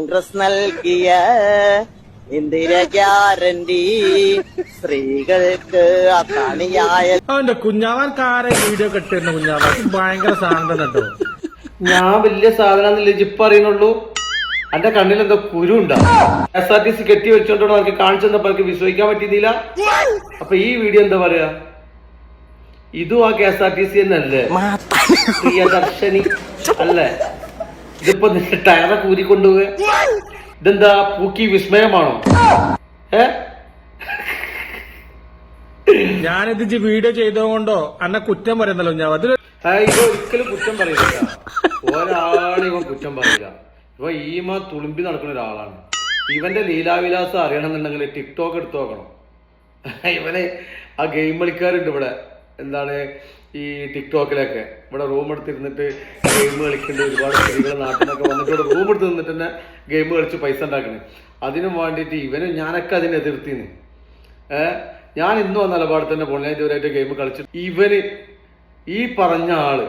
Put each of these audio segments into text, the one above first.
കോൺഗ്രസ് നൽകിയ ഇന്ദിര ഗ്യാരണ്ടി സ്ത്രീകൾക്ക് അത്താണിയായ അവന്റെ കുഞ്ഞാവൻ കാരെ വീഡിയോ കെട്ടിരുന്ന കുഞ്ഞാവൻ ഭയങ്കര സാധനം കേട്ടോ. ഞാൻ വലിയ സാധനം ജിപ്പ് അറിയുന്നുള്ളൂ. എന്റെ കണ്ണിൽ എന്തോ കുരു ഉണ്ടാവും. SRTC കെട്ടി വെച്ചോണ്ടോ എനിക്ക് കാണിച്ചു തന്നപ്പോ എനിക്ക് വിശ്വസിക്കാൻ പറ്റിയില്ല. അപ്പൊ ഈ വീഡിയോ എന്താ പറയാ, ഇതും ആ KSRTC തന്നെയല്ലേ, പ്രിയദർശിനി അല്ലേ? ഇതിപ്പോ ടയറെ കൂരിക്കൊണ്ടുപോവുക. ഇതെന്താ പൂക്കി വിസ്മയമാണോ? ഞാനിത് വീഡിയോ ചെയ്തതുകൊണ്ടോ അന്നെ കുറ്റം പറയുന്നല്ലോ ഞാൻ അതിൽ ഇത് ഒരിക്കലും കുറ്റം പറയില്ല. ഒരാളെ ഇവൻ കുറ്റം പറയില്ല. ഇവ ഈമ തുളുമ്പി നടക്കുന്ന ഒരാളാണ്. ഇവന്റെ ലീലാവിലാസം അറിയണമെന്നുണ്ടെങ്കിൽ ടിക്ടോക്ക് എടുത്തു നോക്കണം. ഇവന് ആ ഗെയിം കളിക്കാരുണ്ട് ഇവിടെ, എന്താണ് ഈ ടിക്ടോക്കിലൊക്കെ. ഇവിടെ റൂം എടുത്തിരുന്നിട്ട് ഗെയിം കളിക്കേണ്ട ഒരുപാട് സ്ത്രീകൾ നാട്ടിൽ നിന്നൊക്കെ വന്നിട്ട് ഇവിടെ റൂം എടുത്ത് നിന്നിട്ട് തന്നെ ഗെയിം കളിച്ച് പൈസ ഉണ്ടാക്കണേ. അതിനും വേണ്ടിയിട്ട് ഇവനും ഞാനൊക്കെ അതിനെ എതിർത്തിന്ന്. ഞാൻ ഇന്നും ആ നിലപാട് തന്നെ പോകണം. ഞാൻ ഇതുവരെയായിട്ട് ഗെയിം കളിച്ചു. ഇവന് ഈ പറഞ്ഞ ആള്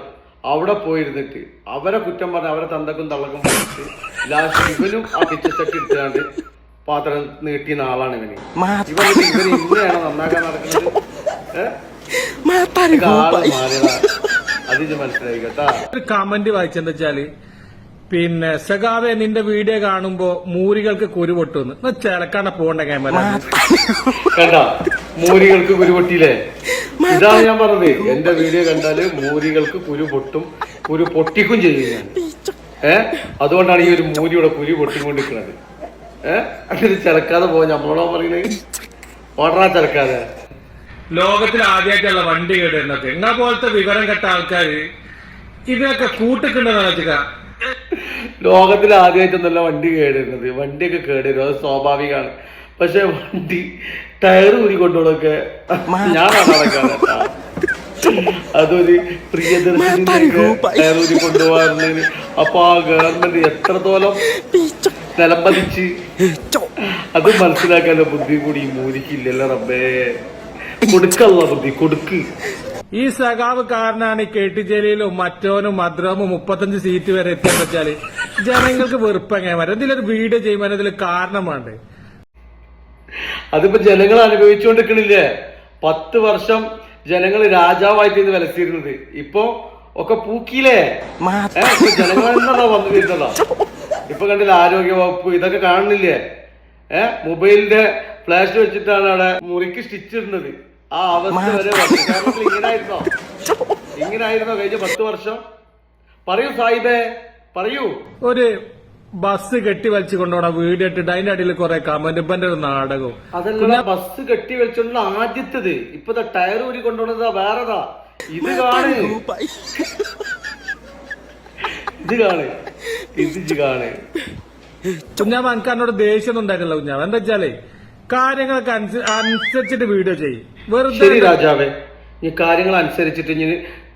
അവിടെ പോയിരുന്നിട്ട് അവരെ കുറ്റം പറഞ്ഞ് അവരെ തന്തക്കും തള്ളക്കും പോയിട്ട് ലാസ്റ്റ് ഇവനും ആ പിച്ചച്ചട്ടി എടുത്താണ്ട് പാത്രം നീട്ടിയ ആളാണ് ഇവന്. ഇവന് ഇങ്ങനെയാണോ നന്നാക്കാൻ നടക്കുന്നത്? അത് മനസ്സിലായി കേട്ടാ. ഒരു കമന്റ് വായിച്ചെന്താ വെച്ചാല്, പിന്നെ സഖാവെ നിന്റെ വീഡിയോ കാണുമ്പോ മൂരികൾക്ക് കുരു പൊട്ടുന്നു ചിലക്കാണ്ട പോകണ്ട ക്യാമറ കണ്ടാ, മൂരികൾക്ക് കുരു പൊട്ടിയില്ലേ? ഇതാണ് ഞാൻ പറഞ്ഞത്. എന്റെ വീഡിയോ കണ്ടാല് മൂരികൾക്ക് കുരു പൊട്ടും, കുരു പൊട്ടിക്കും ചെയ്യും ഞാൻ. അതുകൊണ്ടാണ് ഈ ഒരു മൂരിയുടെ കുരു പൊട്ടിക്കൊണ്ടിരിക്കുന്നത്. അങ്ങനെ ചിലക്കാതെ പോവാ നമ്മളോടോ പറയുന്നത്. ഓർഡറാ ചിലക്കാതെ. ലോകത്തിൽ ആദ്യമായിട്ടുള്ള വണ്ടി കേട്ടിരുന്നത് എന്നെ പോലത്തെ വിവരം കെട്ട ആൾക്കാര് ഇതിനൊക്കെ കൂട്ടിട്ടുണ്ടെന്ന് വെച്ചാ. ലോകത്തിൽ ആദ്യമായിട്ടൊന്നല്ല വണ്ടി കേടുന്നത്. വണ്ടിയൊക്കെ കേടുവരും, അത് സ്വാഭാവികമാണ്. പക്ഷെ വണ്ടി ടയർ ഊരിക്കൊണ്ടോളൊക്കെ ഞാനാണ്. അതൊരു പ്രിയദർശിനി ടയർ ഊരി കൊണ്ടുപോകാറുള്ളതിന് അപ്പൊ ആ ഗവൺമെന്റ് എത്രത്തോളം നിലംപതിച്ച് അത് മനസ്സിലാക്കാനുള്ള ബുദ്ധി കൂടി ഈ മൂരിക്കില്ലല്ലോ റബ്ബേ. കൊടുക്കല്ല ബുദ്ധി, കൊടുക്ക്. ഈ സഖാവ് കാരനാണ് ഈ കെട്ടിജലിയിലും മറ്റോനും മദ്രവും 35 സീറ്റ് വരെ എത്തിയെന്ന് വെച്ചാല് ജനങ്ങൾക്ക് വെറുപ്പങ്ങനെ വരാം. ഇതിലൊരു വീഡിയോ ചെയ്യുമ്പോൾ ഇതിൽ കാരണം വേണ്ടേ? അതിപ്പോ ജനങ്ങൾ അനുഭവിച്ചുകൊണ്ടിരിക്കണില്ലേ? 10 വർഷം ജനങ്ങൾ രാജാവായിട്ട് ഇത് വിലസിരുന്നത് ഇപ്പൊ ഒക്കെ പൂക്കിയില്ലേ? ജനങ്ങളെന്താ വന്നു വരുന്നതാ. ഇപ്പൊ കണ്ടില്ല, ആരോഗ്യ വകുപ്പ് ഇതൊക്കെ കാണുന്നില്ലേ? മൊബൈലിന്റെ ഫ്ലാഷ് വെച്ചിട്ടാണ് അവിടെ മുറിക്ക് സ്റ്റിച്ച് ഇടുന്നത്. ആ അവസ്ഥ വരെ കേരളത്തിൽ ഇങ്ങനായിരുന്നോ കഴിഞ്ഞ 10 വർഷം? പറയൂ സാഹിബേ, പറയൂ. ഒരു ബസ് കെട്ടി വലിച്ചു കൊണ്ടുപോണ വീഡിയോ ഇട്ടിട്ട് അതിന്റെ അടിയിൽ കുറെ കമന്റ് ഇപ്പന്റെ ഒരു നാടകവും. അതല്ല ബസ് കെട്ടി വലിച്ചോണ്ടുള്ള ആദ്യത്തത്. ഇപ്പൊ ടയർ ഊരി കൊണ്ടുപോണതാ വേറെതാ. ഇത് കാണ്, ഇത് കാണ്, ഇത് കാണ്. കുഞ്ഞാവ് എനിക്ക് എന്നോട് ദേഷ്യം ഒന്നും ഉണ്ടാക്കില്ല കുഞ്ഞാവ്. എന്താ വെച്ചാലേ കാര്യങ്ങളൊക്കെ അനുസരിച്ചിട്ട് വീഡിയോ ചെയ്യും. ശരി രാജാവേ, ഈ കാര്യങ്ങൾ അനുസരിച്ചിട്ട് ഇനി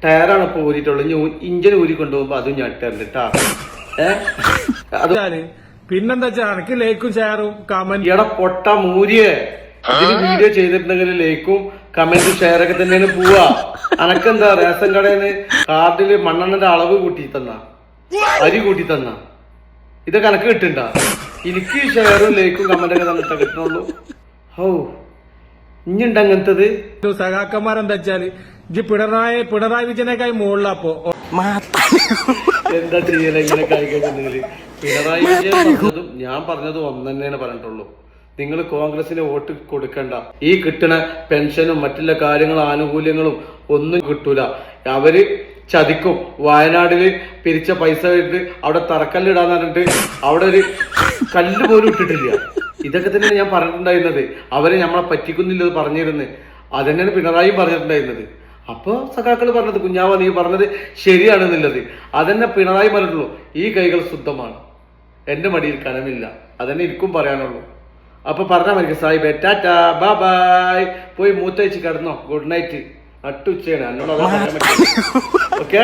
ടയറാണ് ഇപ്പൊ ഊരിട്ടുള്ളൂ. ഇനി ഇഞ്ചിൻ ഊരി കൊണ്ടുപോകുമ്പോ അതും ഞാൻ ഇട്ടാ. പിന്നെന്താ വെച്ചാൽ എനിക്ക് ലേക്കും ഷെയറും കമന്റ്. എടാ പൊട്ട മൂരിയെ, ഇതിന് വീഡിയോ ചെയ്തിട്ടുണ്ടെങ്കിൽ ലേക്കും കമന്റ് ഷെയർ ഒക്കെ തന്നെയാണ് പോവാ. അനക്കെന്താ റേഷൻ കടയില് കാർഡില് മണ്ണെണ്ണന്റെ അളവ് കൂട്ടി തന്ന, അരി കൂട്ടി തന്ന, ഇതൊക്കെ കണക്ക് കിട്ടണ്ട. എനിക്ക് ഷെയറും ലേക്കും കമന്റ് ഒക്കെ തന്നിട്ടാ കിട്ടണുള്ളൂ. ഹൗ ഇഞ്ഞുണ്ട് അങ്ങനത്തത്. സഖാക്കന്മാരെന്താ വെച്ചാല് പിണറായി വിജയനേക്കായി മുകളിലപ്പോ എന്താ ചെയ്യല ഇങ്ങനെ കഴിക്കുന്നുണ്ടെങ്കിൽ. പിണറായി വിജയൻ പറഞ്ഞതും ഞാൻ പറഞ്ഞതും ഒന്ന് തന്നെയാണ് പറഞ്ഞിട്ടുള്ളൂ. നിങ്ങൾ കോൺഗ്രസിന് വോട്ട് കൊടുക്കണ്ട. ഈ കിട്ടണ പെൻഷനും മറ്റുള്ള കാര്യങ്ങളും ആനുകൂല്യങ്ങളും ഒന്നും കിട്ടൂല. അവര് ചതിക്കും. വയനാടില് പിരിച്ച പൈസ ഇട്ട് അവിടെ തറക്കല്ലിടാന്ന് പറഞ്ഞിട്ട് അവിടെ ഒരു കല്ല് പോലും ഇട്ടിട്ടില്ല. ഇതൊക്കെ തന്നെയാണ് ഞാൻ പറഞ്ഞിട്ടുണ്ടായിരുന്നത്. അവരെ നമ്മളെ പറ്റിക്കുന്നില്ലത് പറഞ്ഞിരുന്നത്. അതന്നെയാണ് പിണറായിയും പറഞ്ഞിട്ടുണ്ടായിരുന്നത്. അപ്പൊ സഖാക്കൾ പറഞ്ഞത്, കുഞ്ഞാവ നീ പറഞ്ഞത് ശരിയാണെന്നുള്ളത് അതന്നെ പിണറായി പറഞ്ഞിട്ടുള്ളൂ. ഈ കൈകൾ ശുദ്ധമാണ്, എന്റെ മടിയിൽ കനമില്ല. അതന്നെ എനിക്കും പറയാനുള്ളൂ. അപ്പൊ പറഞ്ഞാൽ മതി സാഹിബേ, ടാറ്റാ ബൈ ബൈ. പോയി മൂത്തയച്ച് കിടന്നോ. Good night. നട്ടുച്ചയാണ് എന്നോട് അതാ പറയാൻ പറ്റും. ഓക്കെ.